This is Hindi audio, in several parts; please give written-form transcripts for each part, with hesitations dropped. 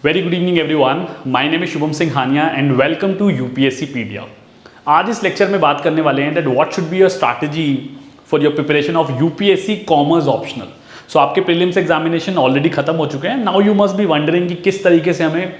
Very good evening everyone, my name is Shubham Singh Haniya and welcome to UPSC pedia. आज इस लेक्चर में बात करने वाले हैं that what should be your strategy for your preparation of UPSC commerce optional. So आपके प्रीलिम्स एग्जामिनेशन ऑलरेडी खत्म हो चुके हैं। Now you must be wondering कि किस तरीके से हमें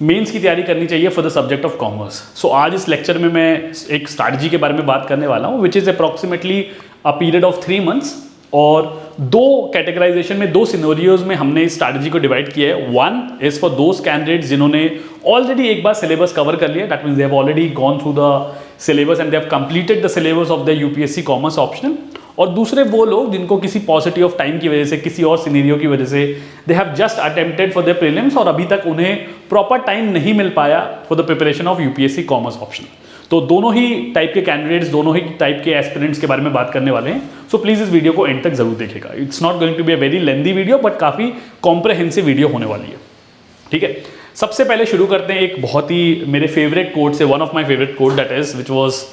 मेंस की तैयारी करनी चाहिए for the subject of commerce. So आज इस लेक्चर में मैं एक स्ट्रैटेजी के बारे में बात करने वाला हूँ which is approximately a period of 3 months, और दो कैटेगराइजेशन में, दो सिनेरियोज में हमने इस स्ट्रैटेजी को डिवाइड किया है। One is for those candidates जिन्होंने ऑलरेडी एक बार सिलेबस कवर कर लिया, that means they have already gone through the syllabus and they have completed the syllabus of the UPSC commerce optional. और दूसरे वो लोग जिनको किसी पॉजिटिव ऑफ टाइम की वजह से, किसी और सिनेरियो की वजह से they have just attempted for the prelims और अभी तक उन्हें प्रॉपर टाइम नहीं मिल पाया for the preparation of UPSC commerce optional. तो दोनों ही टाइप के कैंडिडेट्स, दोनों ही टाइप के एस्पिरेंट्स के बारे में बात करने वाले हैं। सो प्लीज इस वीडियो को एंड तक जरूर देखिएगा। It's not going to be a very lengthy video but काफी कॉम्प्रहेंसिव वीडियो होने वाली है। ठीक है, सबसे पहले शुरू करते हैं एक बहुत ही मेरे फेवरेट कोट से, one of my favourite quote that is which was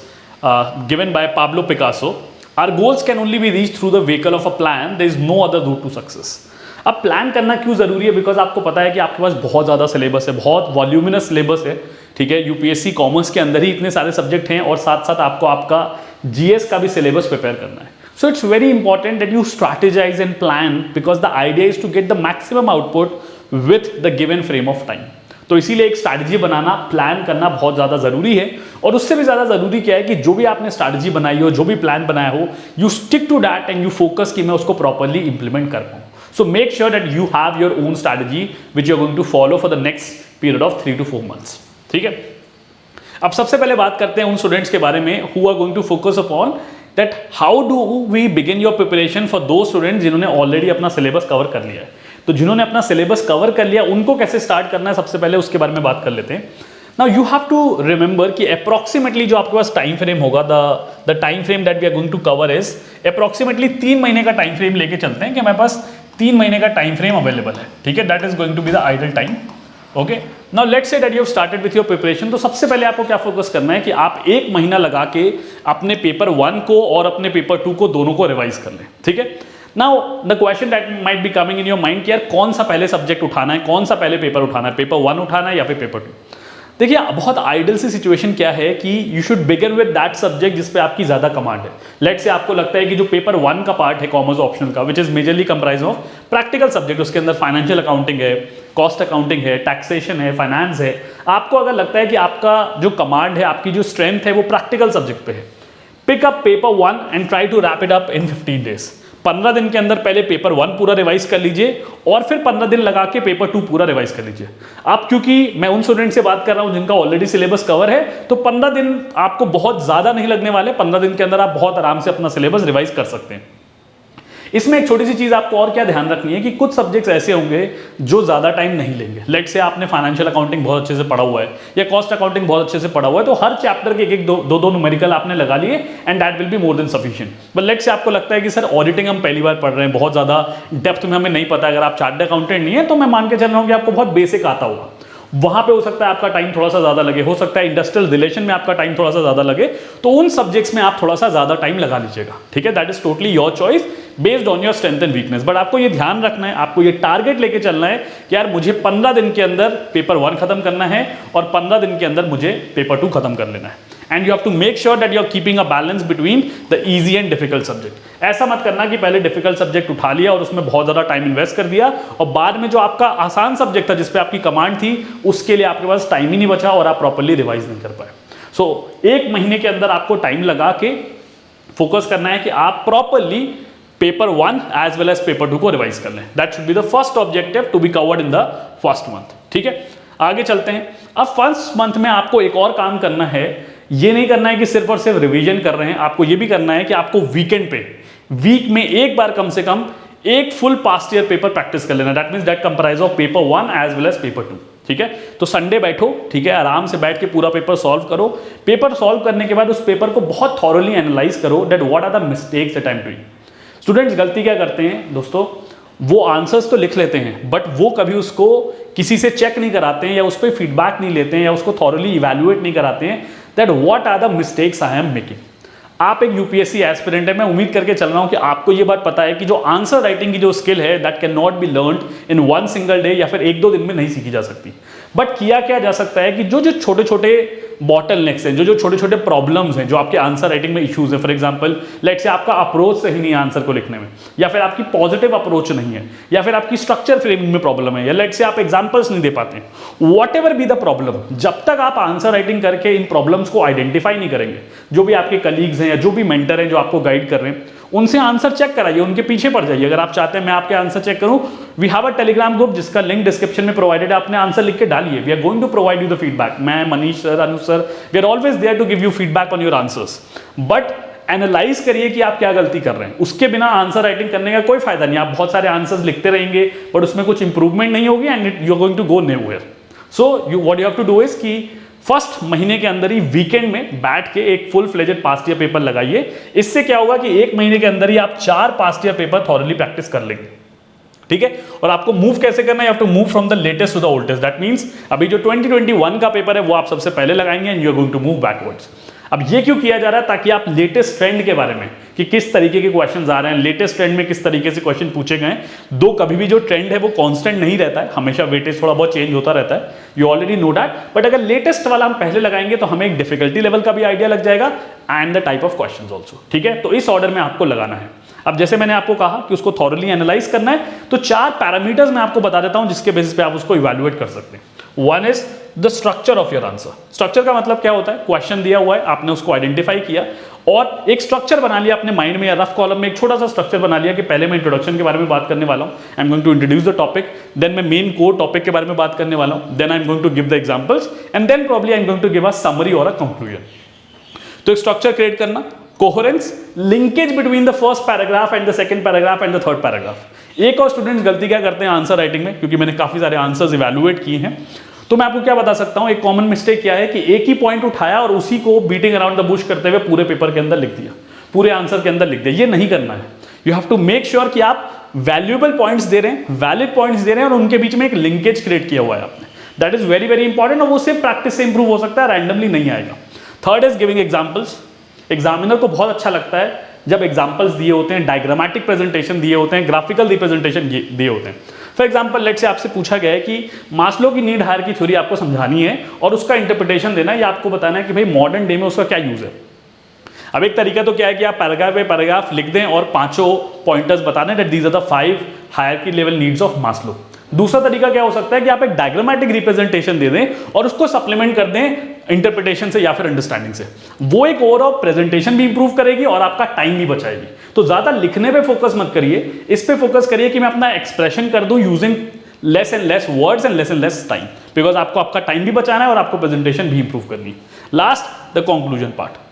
given by Pablo Picasso. Our goals can only be reach through the vehicle of a plan, there is no other route to success. अब प्लान करना क्यों जरूरी है? बिकॉज आपको पता है कि आपके पास बहुत ज़्यादा सिलेबस है, बहुत वॉल्यूमिनस सिलेबस है। ठीक है, यूपीएससी कॉमर्स के अंदर ही इतने सारे सब्जेक्ट हैं और साथ साथ आपको आपका जीएस का भी सिलेबस प्रिपेयर करना है। So it's very important that you strategize and plan because the idea is to get the maximum output with the given frame of time. तो इसीलिए एक स्ट्रैटेजी बनाना, प्लान करना बहुत ज़्यादा ज़रूरी है। और उससे भी ज़्यादा ज़रूरी क्या है कि जो भी आपने स्ट्रैटेजी बनाई हो, जो भी प्लान बनाया हो, you stick to that and you focus कि मैं उसको प्रॉपरली इंप्लीमेंट कर पाऊँ। So make sure that you have your own strategy which you're going to follow for the next period of 3 to 4 months. ठीक है, अब सबसे पहले बात करते हैं उन स्टूडेंट्स के बारे में who are going to focus upon that how do we begin your preparation for those students जिन्होंने ऑलरेडी अपना सिलेबस कवर कर लिया है। तो जिन्होंने अपना सिलेबस कवर कर लिया उनको कैसे स्टार्ट करना है, सबसे पहले उसके बारे में बात कर लेते हैं। Now you have to remember कि अप्रॉक्सीमेटली जो आपके पास टाइम फ्रेम होगा, the time frame that we are going to cover is approximately 3 महीने का टाइम फ्रेम लेके चलते हैं कि हमारे पास 3 महीने का टाइम फ्रेम अवेलेबल है। ठीक है, that is going to be the ideal time. Okay, now let's say that you have started with your preparation. तो सबसे पहले आपको क्या फोकस करना है कि आप 1 महीना लगा के अपने पेपर 1 को और अपने पेपर 2 को, दोनों को रिवाइज कर लें। ठीक है, now the question that might be coming in your mind कि यार कौन सा पहले सब्जेक्ट उठाना है, कौन सा पहले पेपर उठाना है, पेपर 1 उठाना है या फिर पेपर 2। देखिए, बहुत आइडल सी सिचुएशन क्या है कि you should begin with that subject जिस पे आपकी ज्यादा कमांड है। लेट्स से आपको लगता है कि जो पेपर 1 का पार्ट है कॉमर्स ऑप्शनल का, which is majorly comprise of practical subject, उसके अंदर फाइनेंशियल अकाउंटिंग है, कॉस्ट अकाउंटिंग है, टैक्सेशन है, फाइनेंस है। आपको अगर लगता है कि आपका जो कमांड है, आपकी जो स्ट्रेंथ है वो प्रैक्टिकल सब्जेक्ट पे है, pick up paper 1 and try to wrap it up in 15 days। 15 दिन के अंदर पहले पेपर 1 पूरा रिवाइज कर लीजिए और फिर 15 दिन लगा के पेपर 2 पूरा रिवाइज कर लीजिए। आप, क्योंकि मैं उन स्टूडेंट से बात कर रहा हूं जिनका ऑलरेडी सिलेबस कवर है, तो 15 दिन आपको बहुत ज्यादा नहीं लगने वाले। 15 दिन के अंदर आप बहुत आराम से अपना सिलेबस रिवाइज कर सकते हैं। इसमें एक छोटी सी चीज आपको और क्या ध्यान रखनी है कि कुछ सब्जेक्ट्स ऐसे होंगे जो ज्यादा टाइम नहीं लेंगे। लेट्स से आपने फाइनेंशियल अकाउंटिंग बहुत अच्छे से पढ़ा हुआ है या कॉस्ट अकाउंटिंग बहुत अच्छे से पढ़ा हुआ है, तो हर चैप्टर के एक दो न्यूमेरिकल आपने लगा लिए and that will be more than sufficient. But let's say आपको लगता है कि सर ऑडिटिंग हम पहली बार पढ़ रहे हैं, बहुत ज्यादा डेप्थ में हमें नहीं पता। अगर आप चार्टर्ड अकाउंटेंट नहीं है तो मैं मान के चल रहा हूं कि आपको बहुत बेसिक आता होगा, वहां पे हो सकता है आपका टाइम थोड़ा सा ज्यादा लगे, हो सकता है इंडस्ट्रियल रिलेशन में आपका टाइम थोड़ा सा ज्यादा लगे, तो उन सब्जेक्ट्स में आप थोड़ा सा ज्यादा टाइम लगा लीजिएगा। ठीक है, that is totally your choice based on your strength and weakness. But आपको ये ध्यान रखना है, आपको ये टारगेट लेके चलना है कि यार मुझे 15 दिन के अंदर पेपर 1 खत्म करना है और 15 दिन के अंदर मुझे पेपर 2 खत्म कर लेना है। And you have to make sure that you are keeping a balance between the easy and difficult subject. ऐसा मत करना कि पहले डिफिकल्ट सब्जेक्ट उठा लिया और उसमें बहुत ज्यादा टाइम इन्वेस्ट कर दिया और बाद में जो आपका आसान सब्जेक्ट था जिसपे आपकी कमांड थी उसके लिए आपके पास टाइम ही नहीं बचा और आप प्रॉपर्ली रिवाइज नहीं कर पाए। सो 1 महीने के अंदर आपको टाइम लगा के फोकस करना है कि आप properly paper 1 as well as paper 2 को रिवाइज कर लें। That should be the first objective to be covered in the first month. ठीक है, आगे चलते हैं। अब फर्स्ट मंथ में आपको एक और काम करना है। ये नहीं करना है कि सिर्फ और सिर्फ रिवीजन कर रहे हैं, आपको ये भी करना है कि आपको वीकेंड पे, वीक में एक बार कम से कम एक full past year paper practice कर लेना। That means that comprise of paper 1 as well as paper 2। ठीक है, तो संडे बैठो, ठीक है, आराम से बैठ के पूरा पेपर सॉल्व करो। पेपर सॉल्व करने के बाद उस पेपर को बहुत थॉरली एनालाइज करो that what are the mistakes that I am doing. Students गलती क्या करते हैं दोस्तों, वो आंसर्स तो लिख लेते हैं बट वो कभी उसको किसी से चेक नहीं कराते हैं या उस पर फीडबैक नहीं लेते हैं या उसको थॉरली इवैल्यूएट नहीं कराते हैं that what are the mistakes I am making. आप एक यूपीएससी एस्पिरेंट है, मैं उम्मीद करके चल रहा हूं कि आपको ये बात पता है कि जो आंसर राइटिंग की जो स्किल है that can not B learned in one single day या फिर 1-2 दिन में नहीं सीखी जा सकती। बट किया क्या जा सकता है कि जो जो छोटे छोटे बॉटलनेक्स हैं, जो जो छोटे छोटे प्रॉब्लम्स हैं जो आपके आंसर राइटिंग में इश्यूज है, फॉर एग्जांपल लेट्स से आपका अप्रोच सही नहीं है आंसर को लिखने में, या फिर आपकी पॉजिटिव अप्रोच नहीं है, या फिर आपकी स्ट्रक्चर फ्रेमिंग में प्रॉब्लम है, या लेट्स से आप एग्जांपल्स नहीं दे पाते, what ever be the problem, जब तक आप आंसर राइटिंग करके इन प्रॉब्लम्स को आइडेंटिफाई नहीं करेंगे, जो भी आपके कलीग्स हैं या जो भी मेंटर हैं जो आपको गाइड कर रहे हैं, उनसे आंसर चेक कराइए, उनके पीछे पड़ जाइए। अगर आप चाहते हैं मैं आपके आंसर चेक करूं, we have a telegram group जिसका लिंक डिस्क्रिप्शन में प्रोवाइडेड है, आपने आंसर लिख के डालिए, we are going to provide you the feedback. मैं, Manish sir, Anu sir, we are always there to give you feedback on your answers, but analyse करिए कि आप क्या गलती कर रहे हैं। उसके बिना आंसर राइटिंग करने का कोई फायदा नहीं। आप बहुत सारे आंसर्स लिखते रहेंगे बट उसमें कुछ इंप्रूवमेंट नहीं होगी and you are going to go nowhere. So you what you have to do is कि फर्स्ट महीने के अंदर ही वीकेंड में बैठ के एक full fledged past year paper लगाइए। इससे क्या होगा कि 1 महीने के अंदर ही आप 4 past year paper thoroughly practice कर लेंगे, ठीक है। और आपको मूव कैसे करना है, you have to move from the latest to the oldest. That means अभी जो 2021 का पेपर है वो आप सबसे पहले लगाएंगे and you are going to move backwards. अब ये क्यों किया जा रहा है, ताकि आप लेटेस्ट ट्रेंड के बारे में कि किस तरीके के क्वेश्चंस आ रहे हैं, लेटेस्ट ट्रेंड में किस तरीके से क्वेश्चन पूछे गए। दो कभी भी जो ट्रेंड है वो कांस्टेंट नहीं रहता है, हमेशा वेटेज थोड़ा बहुत चेंज होता रहता है, you already know that. But अगर लेटेस्ट वाला हम पहले लगाएंगे तो हमें एक डिफिकल्टी लेवल का भी आइडिया लग जाएगा and the type of questions also, ठीक है। तो इस ऑर्डर में आपको लगाना है। अब जैसे मैंने आपको कहा कि उसको थॉरली एनालाइज करना है, तो 4 पैरामीटर्स मैं आपको बता देता हूं जिसके बेसिस पे आप उसको इवैल्यूएट कर सकते हैं। One is the structure of your answer. Structure का मतलब क्या होता है, क्वेश्चन दिया हुआ है, आपने उसको आइडेंटिफाई किया और एक स्ट्रक्चर बना लिया अपने माइंड में या रफ कॉलम में एक छोटा सा स्ट्रक्चर बना लिया कि पहले मैं इंट्रोडक्शन के बारे में बात करने वाला हूं, I am going to introduce the topic, then मैं मेन कोर टॉपिक के बारे में बात करने वाला हूं, then I am going to give the examples and then probably I am going to give a summary और अ कंक्लूजन। तो एक स्ट्रक्चर क्रिएट करना, coherence, linkage between the first paragraph and the second paragraph and the third paragraph. एक और स्टूडेंट्स गलती क्या करते हैं आंसर राइटिंग में, क्योंकि मैंने काफी सारे आंसर्स इवैल्यूएट किए हैं, तो मैं आपको क्या बता सकता हूं, एक कॉमन मिस्टेक क्या है कि एक ही पॉइंट उठाया और उसी को बीटिंग अराउंड द बुश करते हुए पूरे पेपर के अंदर लिख दिया, पूरे आंसर के अंदर लिख दिया। ये नहीं करना है। You have to make sure कि आप वैल्यूएबल पॉइंट्स दे रहे हैं, वैलिड पॉइंट्स दे रहे हैं और उनके बीच में एक लिंकेज क्रिएट किया हुआ है आपने। That is very very important और वो सिर्फ प्रैक्टिस से इंप्रूव हो सकता है, रैंडमली नहीं आएगा। Third is giving examples. Examiner को बहुत अच्छा लगता है जब एग्जाम्पल्स दिए होते हैं, डायग्रामेटिक प्रेजेंटेशन दिए होते हैं, ग्राफिकल रिप्रेजेंटेशन दिए होते हैं। फॉर एग्जाम्पल लेट से आपसे पूछा गया है कि मास्लो की नीड हायर की थ्योरी आपको समझानी है और उसका इंटरप्रिटेशन देना है, या आपको बताना है कि भाई मॉडर्न डे में उसका क्या यूज है। अब एक तरीका तो क्या है कि आप पैराग्राफ पे पैराग्राफ लिख दें और 5 पॉइंटर्स बताने that these are the 5 hierarchy level needs of Maslow. दूसरा तरीका क्या हो सकता है कि आप एक डायग्रामेटिक रिप्रेजेंटेशन दे दें और उसको सप्लीमेंट कर दें इंटरप्रिटेशन से या फिर अंडरस्टैंडिंग से। वो एक ओवरऑल प्रेजेंटेशन भी इंप्रूव करेगी और आपका टाइम भी बचाएगी। तो ज्यादा लिखने पे फोकस मत करिए, इस पे फोकस करिए कि मैं अपना एक्सप्रेशन कर दूं using less and less voids and less time, because आपको आपका टाइम भी बचाना है और आपको प्रेजेंटेशन भी इंप्रूव करनी है। Last the conclusion part.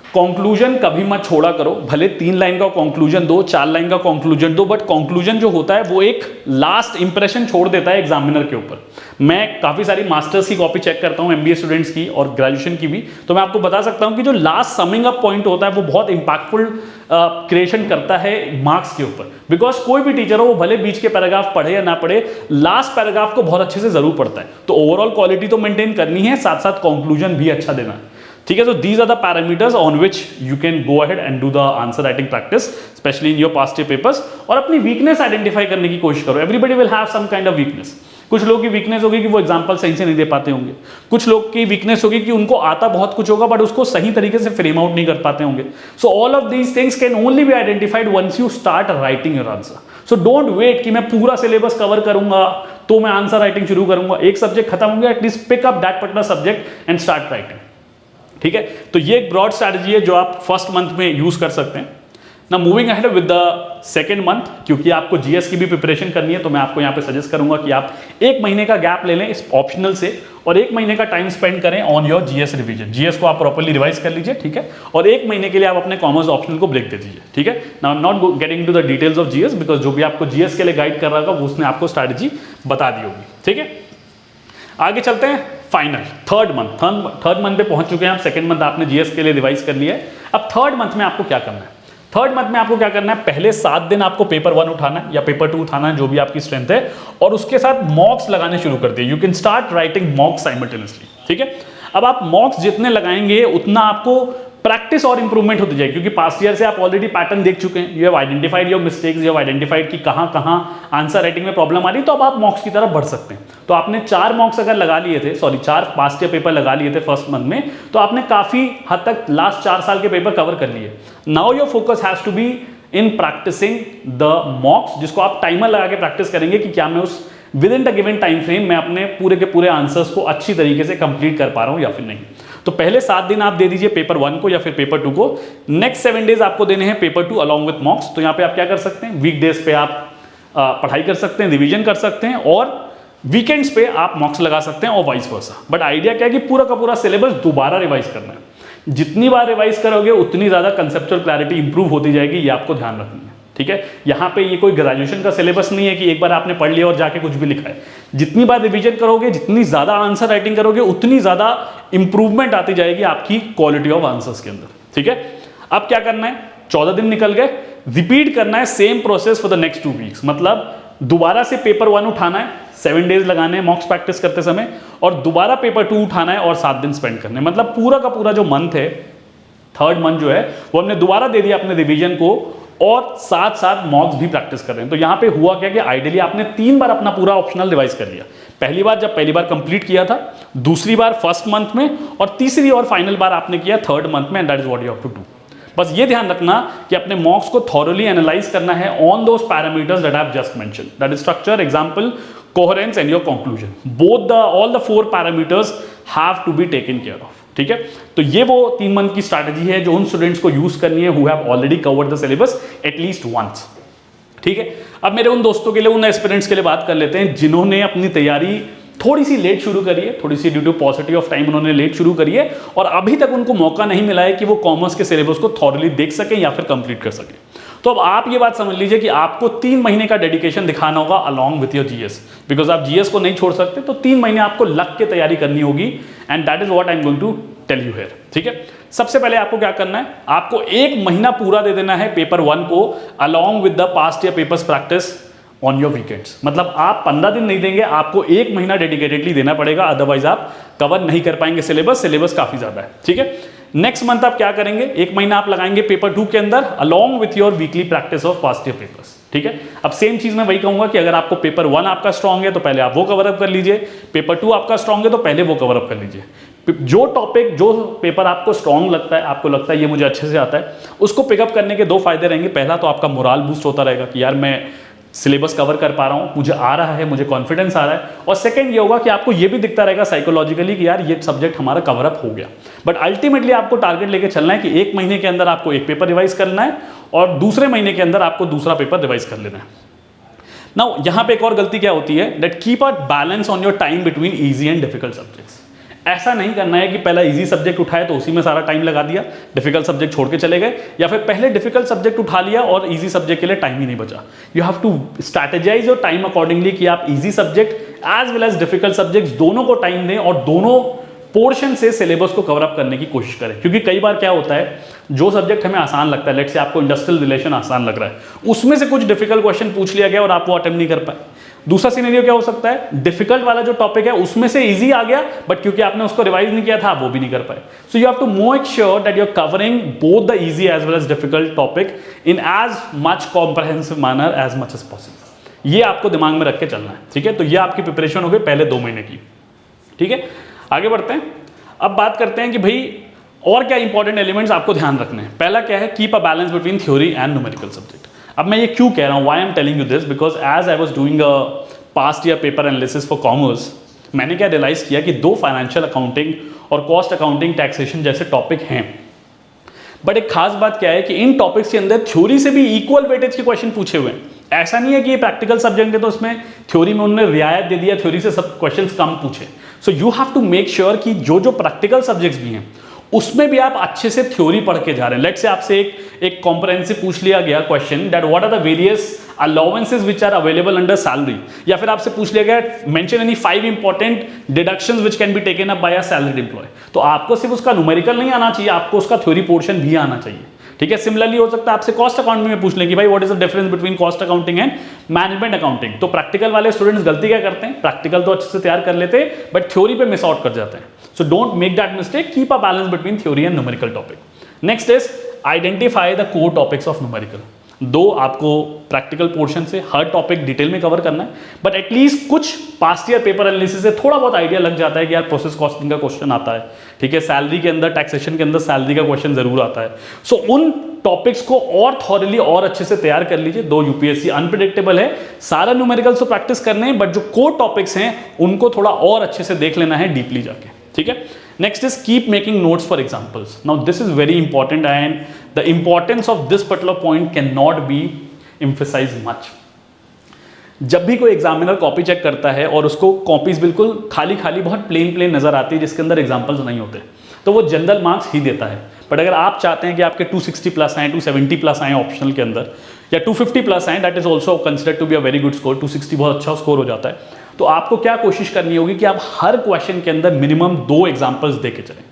Conclusion कभी मत छोड़ा करो, भले 3 लाइन का कंक्लूजन दो, 4 लाइन का कंक्लूजन दो, बट कंक्लूजन जो होता है वो एक लास्ट इंप्रेशन छोड़ देता है एग्जामिनर के ऊपर। मैं काफी सारी मास्टर्स की कॉपी चेक करता हूं, एमबीए स्टूडेंट्स की और ग्रेजुएशन की भी, तो मैं आपको बता सकता हूं कि जो लास्ट समिंग अप पॉइंट होता है वो बहुत इंपैक्टफुल क्रिएशन करता है मार्क्स के ऊपर। बिकॉज कोई भी टीचर हो वो भले बीच के पैराग्राफ पढ़े या ना पढ़े, लास्ट पैराग्राफ को बहुत अच्छे से जरूर पढ़ता है। तो ओवरऑल क्वालिटी तो मेंटेन करनी है, साथ साथ कंक्लूजन भी अच्छा देना है, ठीक है। So these are the parameters on which you can go ahead and do the answer writing practice, specially in your past year papers. और अपनी वीकनेस आइडेंटिफाई करने की कोशिश करो। Everybody will have some kind of weakness. कुछ लोगों की वीकनेस होगी कि वो एग्जाम्पल सही से नहीं दे पाते होंगे, कुछ लोग की वीकनेस होगी कि उनको आता बहुत कुछ होगा बट उसको सही तरीके से फ्रेम आउट नहीं कर पाते होंगे। So all of these things can only be identified once you start writing your answer. So don't wait कि मैं पूरा सिलेबस कवर करूंगा तो मैं आंसर राइटिंग शुरू करूंगा। एक सब्जेक्ट खत्म हो गया, at least pick up that particular subject and start writing, ठीक है। तो ये एक ब्रॉड स्ट्रैटेजी है जो आप फर्स्ट मंथ में यूज कर सकते हैं। ना moving ahead with the second month, क्योंकि आपको जीएस की भी प्रिपरेशन करनी है, तो मैं आपको यहाँ पे सजेस्ट करूंगा कि आप 1 महीने का गैप ले लें इस ऑप्शनल से और 1 महीने का टाइम स्पेंड करें on your GS revision. GS को आप प्रॉपर्ली रिवाइज कर लीजिए, ठीक है। और 1 महीने के लिए आप अपने कॉमर्स ऑप्शनल को ब्रेक दे दीजिए, ठीक है। Now I am not getting to the details of GS because जो भी आपको जीएस के लिए गाइड कर रहा होगा उसने आपको स्ट्रैटेजी बता दी होगी, ठीक है। आगे चलते हैं फाइनल थर्ड मंथ पे पहुंच चुके हैं आप। सेकंड मंथ आपने जीएस के लिए रिवाइज कर लिया है। अब थर्ड मंथ में आपको क्या करना है? थर्ड मंथ में आपको क्या करना है? पहले 7 दिन आपको पेपर 1 उठाना है या पेपर 2 उठाना है, जो भी आपकी स्ट्रेंथ है, और उसके साथ मॉक्स लगाने शुरू कर दिए। You can start writing मॉक्स simultaneously, ठीक है। अब आप मॉक्स जितने लगाएंगे उतना आपको प्रैक्टिस और इंप्रूवमेंट होती जाएगी, क्योंकि पास्ट ईयर से आप ऑलरेडी पैटर्न देख चुके हैं, you have identified your mistakes, you have identified कि कहाँ कहाँ आंसर राइटिंग में प्रॉब्लम आ रही, तो अब आप मॉक्स की तरफ बढ़ सकते हैं। तो आपने 4 मॉक्स अगर लगा लिए थे, 4 पास्ट ईयर पेपर लगा लिए थे फर्स्ट मंथ में, तो आपने काफी हद तक लास्ट 4 साल के पेपर कवर कर लिए। Now your focus has to be in practicing the mocks, जिसको आप टाइमर लगा के प्रैक्टिस करेंगे कि क्या मैं उस with in the given time frame में अपने पूरे के पूरे आंसर्स को अच्छी तरीके से कंप्लीट कर पा रहा हूं या फिर नहीं। तो पहले 7 दिन आप दे दीजिए पेपर 1 को या फिर पेपर 2 को, नेक्स्ट 7 डेज आपको देने हैं पेपर 2 अलॉन्ग विद मॉक्स। तो यहाँ पे आप क्या कर सकते हैं, वीक डेज पे आप पढ़ाई कर सकते हैं, रिवीजन कर सकते हैं, और वीकेंड्स पे आप मॉक्स लगा सकते हैं और वाइस वर्सा। बट आइडिया क्या है कि पूरा का पूरा सिलेबस दोबारा रिवाइज करना है। जितनी बार रिवाइज करोगे उतनी ज्यादा कंसेप्चुअल क्लैरिटी इंप्रूव होती जाएगी, ये आपको ध्यान रखनी है, ठीक है। यहाँ पे ये कोई ग्रेजुएशन का सिलेबस नहीं है कि एक बार आपने पढ़ लिया और जाके कुछ भी लिखा है। जितनी बार रिवीजन करोगे, जितनी ज्यादा आंसर राइटिंग करोगे, उतनी ज्यादा इंप्रूवमेंट आती जाएगी आपकी क्वालिटी ऑफ आंसर्स के अंदर, ठीक है। अब क्या करना है, 14 दिन निकल गए, रिपीट करना है same process for the next 2 weeks. मतलब दोबारा से पेपर 1 उठाना है, 7 डेज लगाने हैं मॉक्स प्रैक्टिस करते समय, और दोबारा पेपर 2 उठाना है और 7 दिन स्पेंड करने हैं। मतलब पूरा का पूरा जो मंथ है, 3rd मंथ जो है, वो हमने दोबारा दे दिया अपने रिवीजन को, और साथ साथ मॉक्स भी प्रैक्टिस कर रहे हैं। तो यहां पे हुआ क्या कि आइडियली आपने 3 बार अपना पूरा ऑप्शनल रिवाइज कर लिया। पहली बार जब पहली बार कंप्लीट किया था, दूसरी बार फर्स्ट मंथ में, और तीसरी और फाइनल बार आपने किया 3rd मंथ में, and that is what you have to do. बस ये ध्यान रखना कि अपने मॉक्स को थॉरली एनालाइज करना है on those parameters that I have just mentioned, that is structure, example, coherence and your conclusion. Both the all the 4 parameters have to be taken care of, ठीक है। तो ये वो 3 मंथ की स्ट्रैटेजी है जो उन स्टूडेंट्स को यूज करनी है who have already covered the syllabus at least once, ठीक है। अब मेरे उन दोस्तों के लिए, उन एस्पिरेंट्स के लिए बात कर लेते हैं जिन्होंने अपनी तैयारी थोड़ी सी लेट शुरू करी है, थोड़ी सी due to positive of time उन्होंने लेट शुरू करी है, और अभी तक उनको मौका नहीं मिला है कि वो कॉमर्स के सिलेबस को थॉरली देख सकें या फिर कंप्लीट कर सकें। तो अब आप ये बात समझ लीजिए कि आपको 3 महीने का डेडिकेशन दिखाना होगा along with your GS, because आप जीएस को नहीं छोड़ सकते। तो 3 महीने आपको लग के तैयारी करनी होगी, and that is what I am going to tell you here, ठीक है। सबसे पहले आपको क्या करना है, आपको 1 महीना पूरा दे देना है पेपर 1 को along with the past year papers practice on your weekends. मतलब आप 15 दिन नहीं देंगे, आपको 1 महीना डेडिकेटेडली देना पड़ेगा, अदरवाइज आप कवर नहीं कर पाएंगे सिलेबस काफी ज्यादा है, ठीक है। नेक्स्ट मंथ आप क्या करेंगे, 1 महीना आप लगाएंगे पेपर 2 के अंदर along with your weekly practice of past year papers, ठीक है। अब सेम चीज मैं वही कहूंगा कि अगर आपको पेपर 1 आपका स्ट्रांग है तो पहले आप वो कवर अप कर लीजिए, पेपर 2 आपका स्ट्रांग है तो पहले वो कवर अप कर लीजिए। जो टॉपिक, जो पेपर आपको स्ट्रांग लगता है, आपको लगता है ये मुझे अच्छे से आता है, उसको पिकअप करने के 2 फायदे रहेंगे। पहला तो आपका मोराल बूस्ट होता रहेगा कि यार मैं सिलेबस कवर कर पा रहा हूं, मुझे आ रहा है, मुझे कॉन्फिडेंस आ रहा है। और सेकंड ये होगा कि आपको ये भी दिखता रहेगा साइकोलॉजिकली कि यार ये सब्जेक्ट हमारा कवर अप हो गया। बट अल्टीमेटली आपको टारगेट लेके चलना है कि 1 महीने के अंदर आपको 1 पेपर रिवाइज करना है और दूसरे महीने के अंदर आपको दूसरा पेपर रिवाइज कर लेना है। नाउ यहां पे एक और गलती क्या होती है, that keep a balance on your time between easy and difficult subjects. ऐसा नहीं करना है कि पहला इजी सब्जेक्ट उठाया तो उसी में सारा टाइम लगा दिया, डिफिकल्ट सब्जेक्ट छोड़ के चले गए, या फिर पहले डिफिकल्ट सब्जेक्ट उठा लिया और इजी सब्जेक्ट के लिए टाइम ही नहीं बचा। You have to strategise your time accordingly कि आप easy subject as well as difficult subjects दोनों को टाइम दें और दोनों पोर्शन से सिलेबस को कवर अप करने की कोशिश करें। क्योंकि कई बार क्या होता है, जो सब्जेक्ट हमें आसान लगता है, लेट्स से आपको इंडस्ट्रियल रिलेशन आसान लग रहा है, उसमें से कुछ डिफिकल्ट क्वेश्चन पूछ लिया गया और आप वो अटेम्प्ट नहीं कर पाए। दूसरा सिनेरियो क्या हो सकता है, डिफिकल्ट वाला जो टॉपिक है उसमें से इजी आ गया, बट क्योंकि आपने उसको रिवाइज नहीं किया था आप वो भी नहीं कर पाए। So you have to make sure that you are covering both the easy as well as difficult topic in as much comprehensive manner as much as possible. ये आपको दिमाग में रख के चलना है, ठीक है। तो ये आपकी प्रिपरेशन हो गई पहले 2 महीने की, ठीक है। आगे बढ़ते हैं, अब बात करते हैं कि भाई और क्या इंपॉर्टेंट एलिमेंट्स आपको ध्यान रखने हैं। पहला क्या है, keep a balance between theory and numerical subject. अब मैं ये क्यों कह रहा हूं, why I am telling you this, because as I was doing a past year paper analysis for commerce, मैंने क्या रियलाइज किया कि 2 फाइनेंशियल अकाउंटिंग और कॉस्ट अकाउंटिंग टैक्सेशन जैसे टॉपिक हैं, बट एक खास बात क्या है कि इन टॉपिक्स के अंदर थ्योरी से भी इक्वल वेटेज के क्वेश्चन पूछे हुए हैं। ऐसा नहीं है कि ये प्रैक्टिकल सब्जेक्ट है तो उसमें थ्योरी में उन्होंने रियायत दे दिया, थ्योरी से सब क्वेश्चंस कम पूछे। So you have to make sure कि जो जो प्रैक्टिकल सब्जेक्ट्स भी हैं उसमें भी आप अच्छे से थ्योरी पढ़ के जा रहे हैं। लेट्स से आपसे एक कॉम्प्रहेंसिव पूछ लिया गया question that what are the various allowances which are available under salary, या फिर आपसे पूछ लिया गया mention any 5 important deductions which can be taken up by a salaried employee. तो आपको सिर्फ उसका न्यूमेरिकल नहीं आना चाहिए, आपको उसका थ्योरी पोर्शन भी आना चाहिए, ठीक है। सिमिलरली हो सकता है आपसे कॉस्ट अकाउंटिंग में पूछ लें कि भाई what is the difference between cost accounting and management accounting. तो प्रैक्टिकल वाले स्टूडेंट्स गलती क्या करते हैं, प्रैक्टिकल तो अच्छे से तैयार कर लेते हैं बट थ्योरी पे मिस आउट कर जाते हैं। So don't make that mistake, keep a balance between theory and numerical topic. Next is identify the core topics of numerical. दो आपको प्रैक्टिकल पोर्शन से हर टॉपिक डिटेल में कवर करना है, बट एटलीस्ट कुछ पास्ट ईयर पेपर एनालिसिस से थोड़ा बहुत आइडिया लग जाता है कि यार प्रोसेस कॉस्टिंग का क्वेश्चन आता है, ठीक है, सैलरी के अंदर, टैक्सेशन के अंदर सैलरी का क्वेश्चन जरूर आता है। सो उन टॉपिक्स को और थॉरली और अच्छे से तैयार कर लीजिए। दो यूपीएससी अनप्रिडिक्टेबल है, सारा न्यूमेरिकल्स तो प्रैक्टिस करने हैं, बट जो कोर टॉपिक्स हैं उनको थोड़ा और अच्छे से देख लेना है डीपली जाके, ठीक है। Next is keep making notes for examples. Now this is very important and the importance of this particular point can not be emphasise much. जब भी कोई एग्जामिनर कॉपी चेक करता है और उसको कॉपीज बिल्कुल खाली खाली बहुत प्लेन नजर आती है जिसके अंदर एग्जाम्पल्स नहीं होते, तो वो जनरल मार्क्स ही देता है। बट अगर आप चाहते हैं कि आपके 260 प्लस आए, 270 प्लस आए ऑप्शनल के अंदर, या 250 प्लस आए, that is also considered to be a very good score. 260 बहुत अच्छा स्कोर हो जाता है। तो आपको क्या कोशिश करनी होगी कि आप हर क्वेश्चन के अंदर मिनिमम 2 एग्जाम्पल्स देके चलें,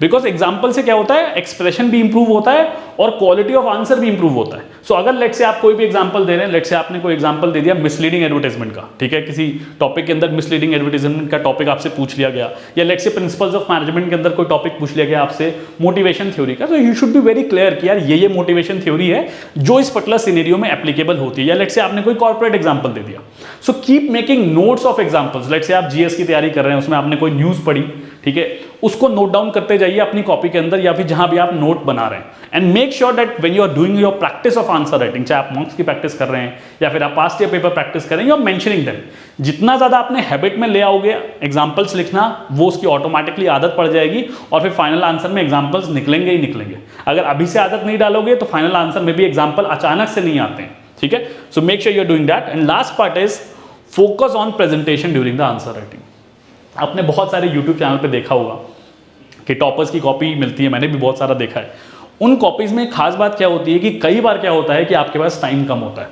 बिकॉज एग्जाम्पल से क्या होता है, एक्सप्रेशन भी इंप्रूव होता है और क्वालिटी ऑफ आंसर भी इंप्रूव होता है। सो अगर लेट से आप कोई भी एग्जाम्पल दे रहे हैं, लेट से आपने कोई एग्जाम्पल दे दिया मिसलीडिंग एडवर्टाइजमेंट का, ठीक है, किसी टॉपिक के अंदर मिसलीडिंग एडवर्टाइजमेंट का टॉपिक आपसे पूछ लिया गया, या लेट से प्रिंसिपल्स ऑफ मैनेजमेंट के अंदर कोई टॉपिक पूछ लिया गया आपसे मोटिवेशन थ्योरी का, तो you should be very clear कि यार ये मोटिवेशन थ्योरी है जो इस पर्टिकुलर सिनेरियो में एप्लीकेबल होती है। या लेट से आपने कोई कॉर्पोरेट एग्जाम्पल दे दिया, so keep making notes of examples. Let's say आप जीएस की तैयारी कर रहे हैं, उसमें आपने कोई न्यूज पढ़ी, ठीक है, उसको नोट डाउन करते जाइए अपनी कॉपी के अंदर या फिर जहां भी आप नोट बना रहे हैं। And make sure that when you are doing your practice of answer writing, चाहे आप मॉक्स की प्रैक्टिस कर रहे हैं या फिर आप पास्ट ईयर पेपर प्रैक्टिस कर रहे हैं, यू आर मेंशनिंग देम। जितना ज्यादा आपने हैबिट में ले आओगे एग्जाम्पल्स लिखना, वो उसकी ऑटोमेटिकली आदत पड़ जाएगी और फिर फाइनल आंसर में एग्जाम्पल्स निकलेंगे ही निकलेंगे। अगर अभी से आदत नहीं डालोगे तो फाइनल आंसर में भी एग्जाम्पल अचानक से नहीं आते हैं, ठीक है। So make sure you are doing that. And last part is focus on presentation during the answer writing. आपने बहुत सारे यूट्यूब चैनल पे देखा होगा कि टॉपर्स की कॉपी मिलती है, मैंने भी बहुत सारा देखा है। उन कॉपीज में खास बात क्या होती है कि कई बार क्या होता है कि आपके पास टाइम कम होता है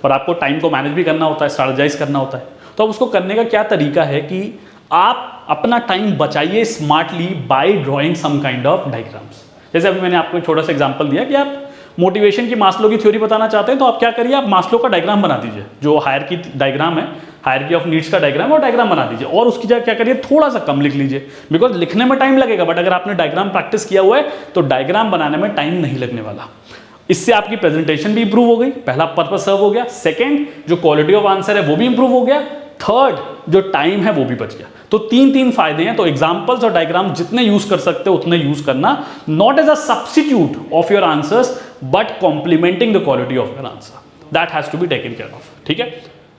और आपको टाइम को मैनेज भी करना होता है, स्ट्रेटेजाइज करना होता है। तो अब उसको करने का क्या तरीका है कि आप अपना टाइम बचाइए smartly by drawing some kind of diagrams. जैसे अभी मैंने आपको एक छोटा सा एग्जांपल दिया कि आप मोटिवेशन की मास्लो की थ्योरी बताना चाहते हैं, तो आप क्या करिए, आप मास्लो का डायग्राम बना दीजिए, जो हायरार्की डायग्राम है, हायरार्की ऑफ नीड्स का डायग्राम, और डायग्राम बना दीजिए और उसकी जगह क्या करिए, थोड़ा सा कम लिख लीजिए, बिकॉज लिखने में टाइम लगेगा, बट अगर आपने डायग्राम प्रैक्टिस किया हुआ है तो डायग्राम बनाने में टाइम नहीं लगने वाला। इससे आपकी प्रेजेंटेशन भी इंप्रूव हो गई, पहला पर्पस सर्व हो गया, सेकंड जो क्वालिटी ऑफ आंसर है वो भी इंप्रूव हो गया, थर्ड जो टाइम है वो भी बच गया। तो तीन फायदे हैं। तो एग्जांपल्स और डायग्राम जितने यूज कर सकते हो उतने यूज करना, not as a substitute of your answers but complementing the quality of your answer, that has to be taken care of, ठीक है।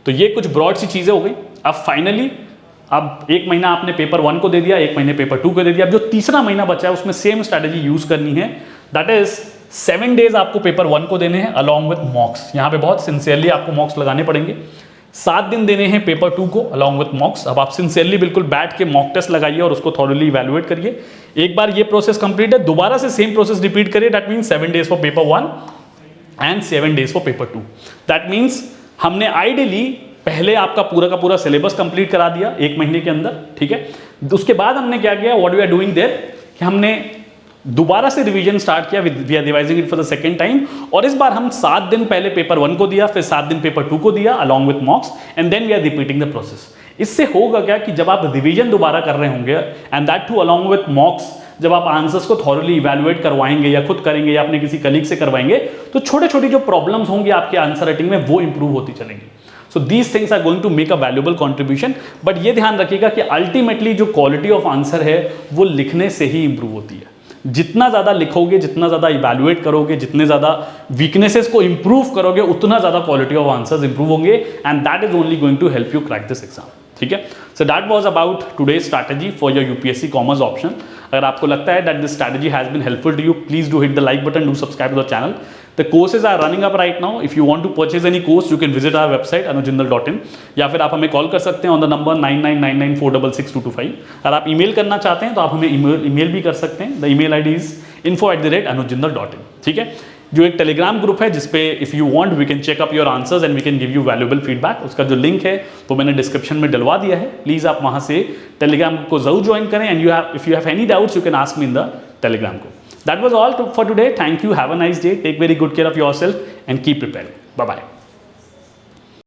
तो ये कुछ ब्रॉड सी चीजें हो गई। अब फाइनली अब एक महीना आपने पेपर 1 को दे दिया, एक महीने पेपर 2 को दे दिया, अब जो तीसरा महीना बचा है उसमें सेम स्ट्रैटेजी यूज करनी है, दैट इज 7 डेज आपको पेपर 1 को देने हैं अलॉन्ग विथ मॉक्स। यहाँ पे बहुत सिंसियरली आपको मॉक्स लगाने पड़ेंगे। 7 दिन देने हैं पेपर 2 को अलॉन्ग विथ मॉक्स। अब आप सिंसियरली बिल्कुल बैठ के मॉक टेस्ट लगाइए और उसको थॉरली इवैल्यूएट करिए। एक बार ये प्रोसेस कंप्लीट है, दोबारा से सेम प्रोसेस रिपीट करिए, that means 7 days for paper 1 and 7 days for paper 2। That means हमने आइडियली पहले आपका पूरा का पूरा सिलेबस कंप्लीट करा दिया 1 महीने के अंदर, ठीक है। उसके बाद हमने क्या किया, what we are doing there, कि हमने दोबारा से रिवीजन स्टार्ट किया, we are revising it for the second time, और इस बार हम 7 दिन पहले पेपर 1 को दिया, फिर 7 दिन पेपर 2 को दिया along with mocks, and then we are repeating the process. इससे होगा क्या कि जब आप रिवीजन दोबारा कर रहे होंगे and that too along with mocks, जब आप आंसर्स को थॉरली इवैल्यूएट करवाएंगे या खुद करेंगे या अपने किसी कलीग से करवाएंगे, तो छोटे छोटी जो प्रॉब्लम्स होंगी आपके आंसर राइटिंग में वो इंप्रूव होती चलेंगी। So these things are going to make a valuable contribution, but ये ध्यान रखिएगा कि अल्टीमेटली जो क्वालिटी ऑफ आंसर है वो लिखने से ही इंप्रूव होती है। जितना ज़्यादा लिखोगे, जितना ज़्यादा इवैल्यूएट करोगे, जितने ज़्यादा वीकनेसेस को इंप्रूव करोगे, उतना ज़्यादा क्वालिटी ऑफ आंसर्स इंप्रूव होंगे, and that is only going to help you crack this exam, ठीक है। So that was about today strategy for your UPSC commerce option. अगर आपको लगता है that this strategy has been helpful to you, please do hit the like button, do subscribe to the channel. The courses are running up right now. If you want to purchase any course, you can visit our website anujjindal.in, या फिर आप हमें कॉल कर सकते हैं ऑन द नंबर 9999466225। अगर आप ईमेल करना चाहते हैं तो आप हमें ईमेल भी कर सकते हैं। The email ID is info@anujjindal.in, ठीक है। जो एक टेलीग्राम ग्रुप है जिसपे if you want we can check up your answers and we can give you valuable feedback, उसका जो लिंक है वो मैंने डिस्क्रिप्शन में डलवा दिया है। प्लीज आप वहां से टेलीग्राम को जरूर ज्वाइन करें, and if you have any doubts you can ask me in the Telegram को। That was all for today. Thank you. Have a nice day. Take very good care of yourself and keep preparing. Bye-bye.